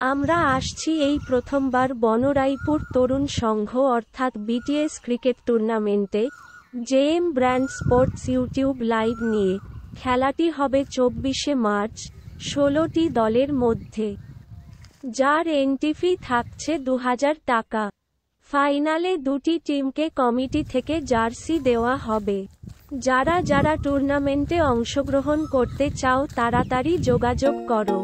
আমরা আসছি এই প্রথমবার বনরাইপুর তরুণ সংঘ অর্থাৎ বিটিএস ক্রিকেট টুর্নামেন্টে JM brand sports YouTube live নিয়ে। খেলাটি হবে 24শে মার্চ 16টি দলের মধ্যে, যার এন্ট্রি ফি থাকছে 2000 টাকা। ফাইনালে দুটি টিমকে কমিটি থেকে জার্সি দেওয়া হবে। যারা যারা টুর্নামেন্টে অংশগ্রহণ করতে চাও তাড়াতাড়ি যোগাযোগ করো।